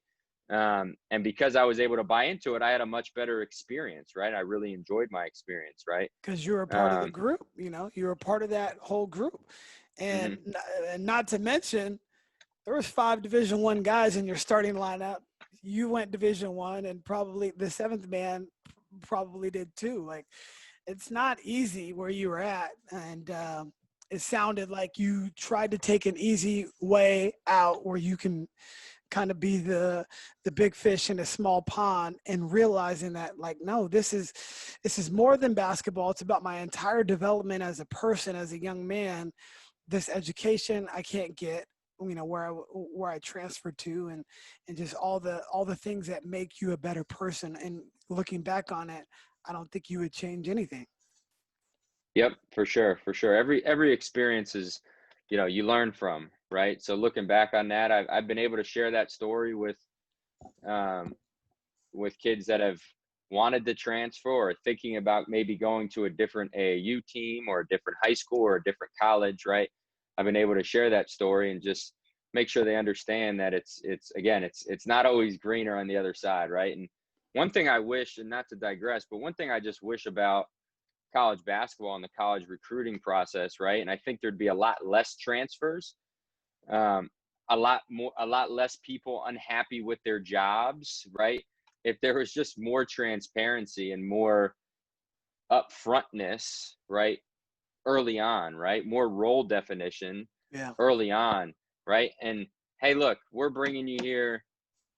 And because I was able to buy into it, I had a much better experience, right? I really enjoyed my experience, right? Because you were a part of the group, you were a part of that whole group. And, and not to mention, there was 5 Division I guys in your starting lineup. You went Division I, and probably the 7th man probably did too. Like, it's not easy where you were at. And it sounded like you tried to take an easy way out where you can kind of be the big fish in a small pond, and realizing that, like, no, this is more than basketball. It's about my entire development as a person, as a young man. This education I can't get, where I transferred to, and just all the things that make you a better person. And looking back on it, I don't think you would change anything. Yep, for sure, for sure. Every experience is, you learn from, right? So looking back on that, I've been able to share that story with kids that have wanted to transfer, or thinking about maybe going to a different AAU team, or a different high school, or a different college, right? I've been able to share that story and just make sure they understand that it's not always greener on the other side, right? And one thing I wish, and not to digress, but one thing I just wish about college basketball and the college recruiting process, right? And I think there'd be a lot less transfers, a lot less people unhappy with their jobs, right? If there was just more transparency and more upfrontness, right? Early on, right? More role definition early on, right? And hey, look, we're bringing you here,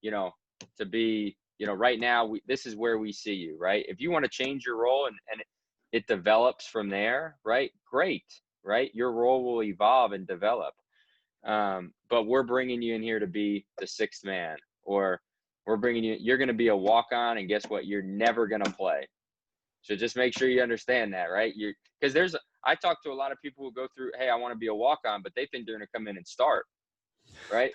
to be, right now, this is where we see you, right? If you want to change your role and it develops from there, right? Great, right? Your role will evolve and develop. But we're bringing you in here to be the 6th man, or you're going to be a walk-on, and guess what? You're never going to play. So just make sure you understand that, right? Because I talk to a lot of people who go through, hey, I want to be a walk-on, but they think they're going to come in and start, right?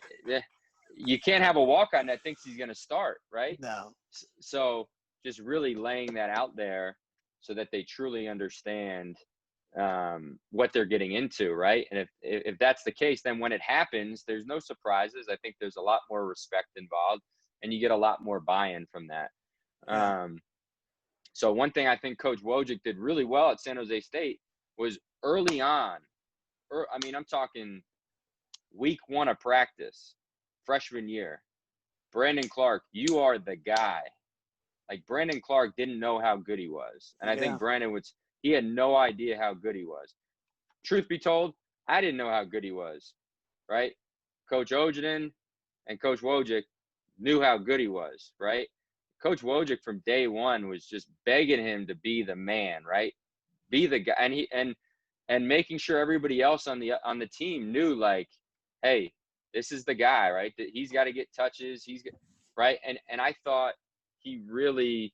You can't have a walk-on that thinks he's going to start, right? No. So just really laying that out there so that they truly understand what they're getting into, right? And if that's the case, then when it happens, there's no surprises. I think there's a lot more respect involved, and you get a lot more buy-in from that. Yeah. So one thing I think Coach Wojcik did really well at San Jose State was early on. I'm talking week 1 of practice, freshman year. Brandon Clark, you are the guy. Like, Brandon Clark didn't know how good he was. And I think Brandon he had no idea how good he was. Truth be told, I didn't know how good he was, right? Coach Ojedin and Coach Wojcik knew how good he was, right? Coach Wojcik from day one was just begging him to be the man, right? Be the guy, and making sure everybody else on the team knew, like, hey, this is the guy, right? That he's got to get touches, right? And I thought he really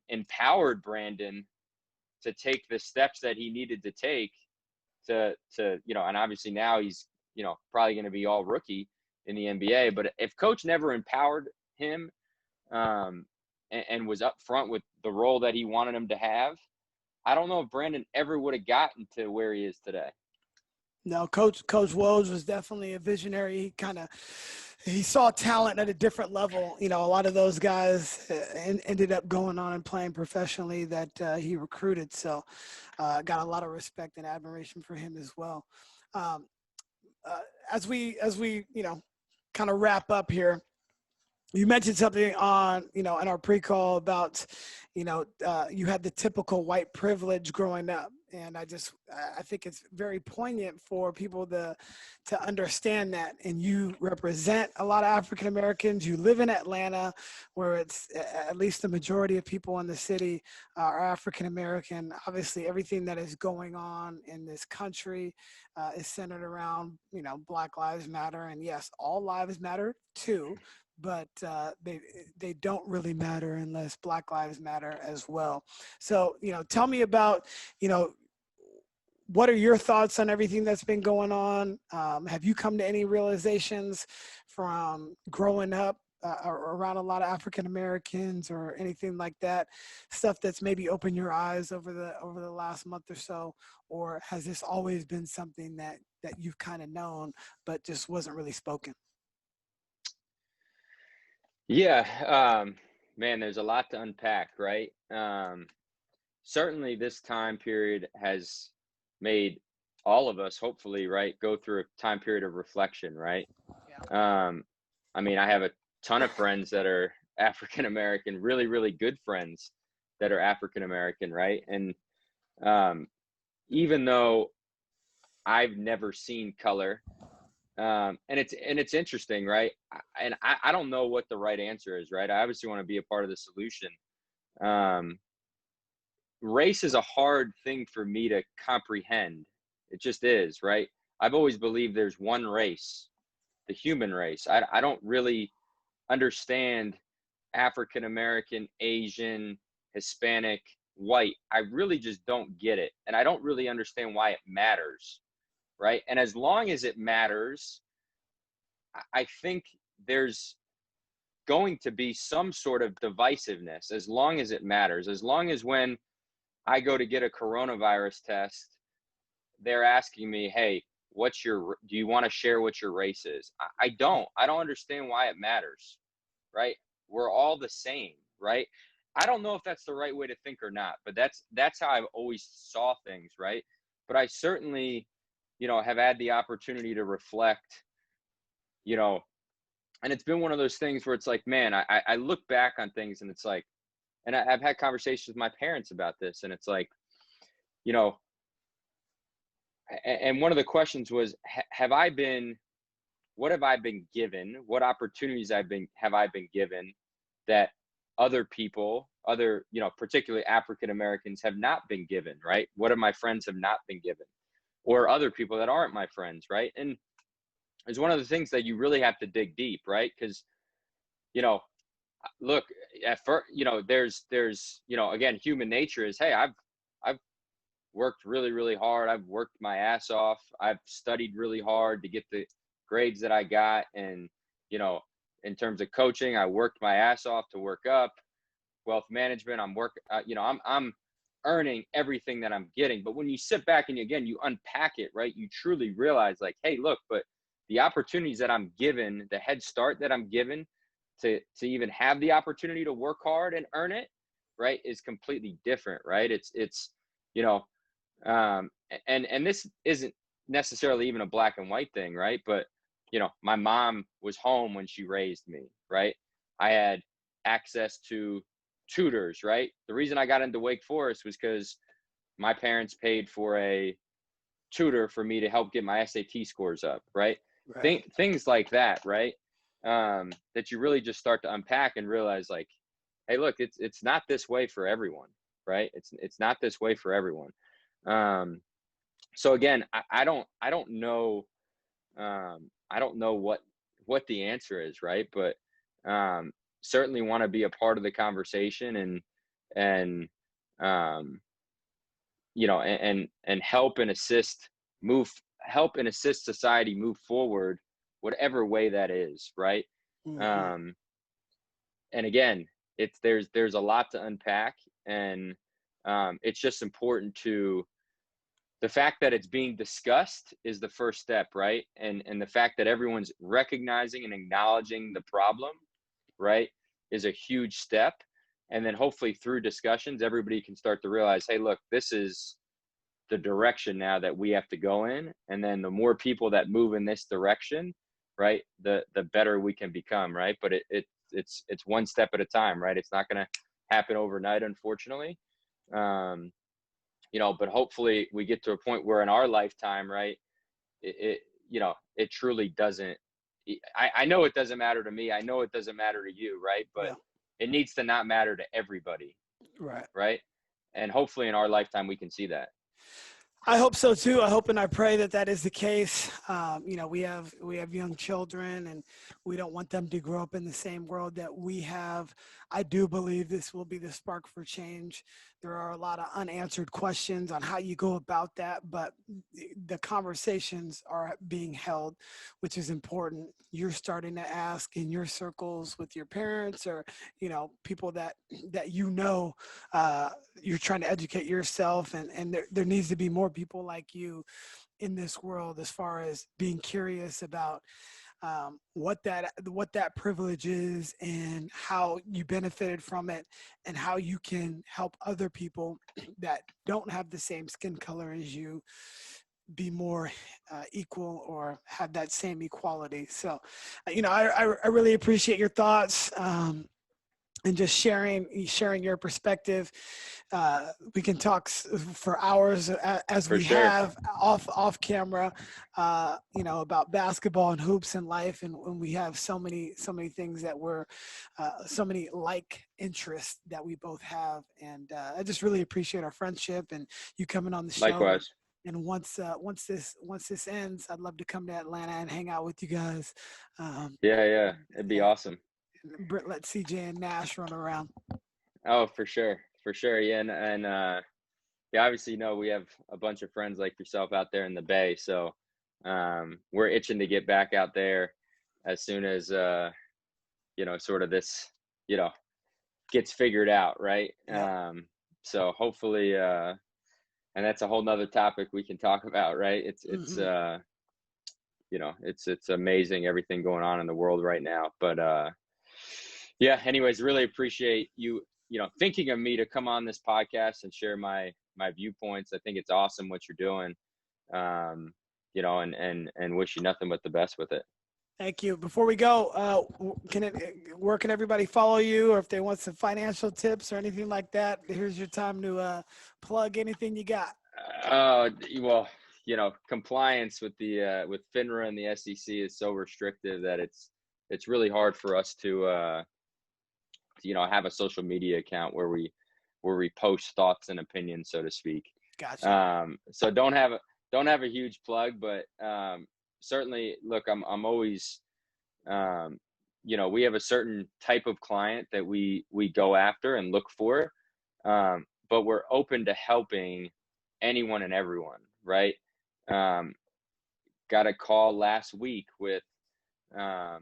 empowered Brandon to take the steps that he needed to take to and obviously now he's probably going to be all rookie in the NBA. But if Coach never empowered him and was upfront with the role that he wanted him to have, I don't know if Brandon ever would have gotten to where he is today. No, Coach Woj was definitely a visionary. He saw talent at a different level. A lot of those guys ended up going on and playing professionally that he recruited. So got a lot of respect and admiration for him as well. As we kind of wrap up here, you mentioned something on, in our pre-call about, you had the typical white privilege growing up. And I think it's very poignant for people to understand that. And you represent a lot of African Americans. You live in Atlanta, where it's at least the majority of people in the city are African American. Obviously, everything that is going on in this country is centered around, Black Lives Matter. And yes, all lives matter too. But they don't really matter unless Black Lives Matter as well. So, tell me about, what are your thoughts on everything that's been going on? Have you come to any realizations from growing up around a lot of African Americans or anything like that? Stuff that's maybe opened your eyes over the last month or so, or has this always been something that you've kind of known but just wasn't really spoken? Yeah, man, there's a lot to unpack, right? Certainly, this time period has made all of us, hopefully, right, go through a time period of reflection, right? Yeah. Um, I mean, I have a ton of friends that are African American, really, really good friends that are African American, right? And um, even though I've never seen color, and it's interesting, right? I don't know what the right answer is, right? I obviously want to be a part of the solution. Um, Race is a hard thing for me to comprehend. It just is, right? I've always believed there's one race, the human race. I don't really understand African American, Asian, Hispanic, white. I really just don't get it. And I don't really understand why it matters, right? And as long as it matters, I think there's going to be some sort of divisiveness as long as it matters. As long as when I go to get a coronavirus test, they're asking me, hey, do you want to share what your race is? I don't understand why it matters, right? We're all the same, right? I don't know if that's the right way to think or not, but that's how I've always saw things, right? But I certainly, have had the opportunity to reflect, you know, and it's been one of those things where it's like, man, I look back on things and it's like, and I've had conversations with my parents about this, and it's like, you know, and one of the questions was, what have I been given? What opportunities have I been given that other people, particularly African Americans, have not been given, right? What of my friends have not been given, or other people that aren't my friends, right? And it's one of the things that you really have to dig deep, right? Because, look, at first, again, human nature is, hey, I've worked really, really hard. I've worked my ass off. I've studied really hard to get the grades that I got. And, in terms of coaching, I worked my ass off to work up. Wealth management, I'm earning everything that I'm getting. But when you sit back and you unpack it, right, you truly realize, like, hey, look, but the opportunities that I'm given, the head start that I'm given to even have the opportunity to work hard and earn it, right, is completely different, right? It's you know and this isn't necessarily even a black and white thing, right? But my mom was home when she raised me, right? I had access to tutors, right? The reason I got into Wake Forest was because my parents paid for a tutor for me to help get my SAT scores up, right? Right. Things like that, right? That you really just start to unpack and realize, like, hey, look, it's not this way for everyone, right? It's not this way for everyone. So again, I don't know, I don't know what the answer is, right? But certainly want to be a part of the conversation, and um, and move help and assist society move forward, whatever way that is, right? Hmm. Um, and again, there's a lot to unpack, and it's just important to the fact that it's being discussed is the first step, right? And the fact that everyone's recognizing and acknowledging the problem, right, is a huge step. And then hopefully through discussions, everybody can start to realize, hey, look, this is the direction now that we have to go in. And then the more people that move in this direction, right, the better we can become, right? But it's one step at a time, right? It's not going to happen overnight, unfortunately. Um, but hopefully we get to a point where in our lifetime, right, it truly doesn't. I know it doesn't matter to me. I know it doesn't matter to you, right? But Yeah. it needs to not matter to everybody, Right. right? And hopefully in our lifetime we can see that. I hope so too. I hope and I pray that that is the case. We have young children, and we don't want them to grow up in the same world that we have. I do believe this will be the spark for change. There are a lot of unanswered questions on how you go about that, but the conversations are being held, which is important. You're starting to ask in your circles with your parents, or people that you're trying to educate yourself, and there needs to be more people like you in this world, as far as being curious about what that privilege is, and how you benefited from it, and how you can help other people that don't have the same skin color as you be more equal, or have that same equality. So, I really appreciate your thoughts. And just sharing your perspective. We can talk for hours, as For we sure. have off camera, about basketball and hoops and life. And when we have so many things that we're, so many like interests that we both have. And I just really appreciate our friendship and you coming on the show. Likewise. And once this ends, I'd love to come to Atlanta and hang out with you guys. Yeah. It'd be awesome. Britt, let CJ and Nash run around. Oh, for sure. Yeah. And obviously, we have a bunch of friends like yourself out there in the Bay. So we're itching to get back out there as soon as, sort of this, gets figured out. Right. Yep. So hopefully, and that's a whole nother topic we can talk about. Right. It's amazing everything going on in the world right now. But, anyways, really appreciate you, thinking of me to come on this podcast and share my viewpoints. I think it's awesome what you're doing, and wish you nothing but the best with it. Thank you. Before we go, where can everybody follow you, or if they want some financial tips or anything like that? Here's your time to plug anything you got. Well, compliance with the with FINRA and the SEC is so restrictive that it's really hard for us to have a social media account where we post thoughts and opinions, so to speak. Gotcha. So don't have a huge plug, but certainly, look, I'm always, we have a certain type of client that we go after and look for, but we're open to helping anyone and everyone, right? Got a call last week with a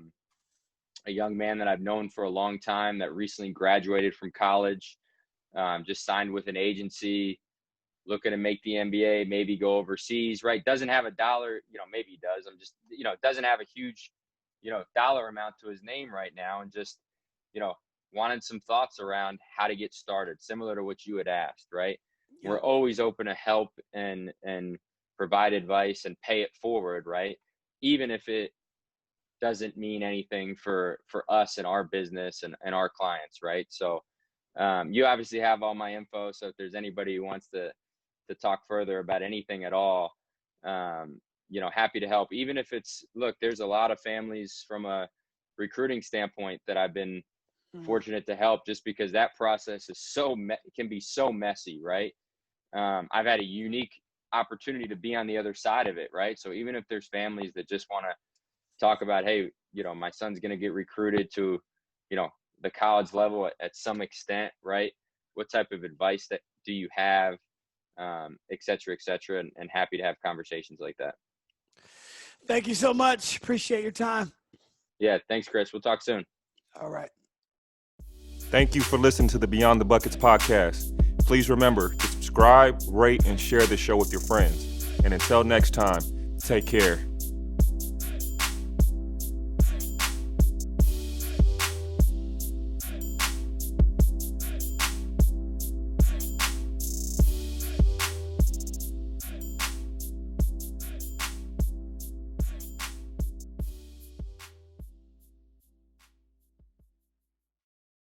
young man that I've known for a long time that recently graduated from college, just signed with an agency, looking to make the NBA, maybe go overseas, right? Doesn't have a dollar, maybe he does. I'm just, doesn't have a huge, dollar amount to his name right now. And just, wanted some thoughts around how to get started, similar to what you had asked, right? Yeah. We're always open to help and provide advice and pay it forward, right? Even if it doesn't mean anything for us and our business and our clients, right? So you obviously have all my info. So if there's anybody who wants to talk further about anything at all, happy to help. Even if it's, look, there's a lot of families from a recruiting standpoint that I've been fortunate to help, just because that process is can be so messy, right? I've had a unique opportunity to be on the other side of it, right? So even if there's families that just want to talk about, hey, my son's going to get recruited to, the college level at some extent, right? What type of advice do you have, et cetera, and happy to have conversations like that. Thank you so much. Appreciate your time. Yeah. Thanks, Chris. We'll talk soon. All right. Thank you for listening to the Beyond the Buckets podcast. Please remember to subscribe, rate, and share the show with your friends. And until next time, take care.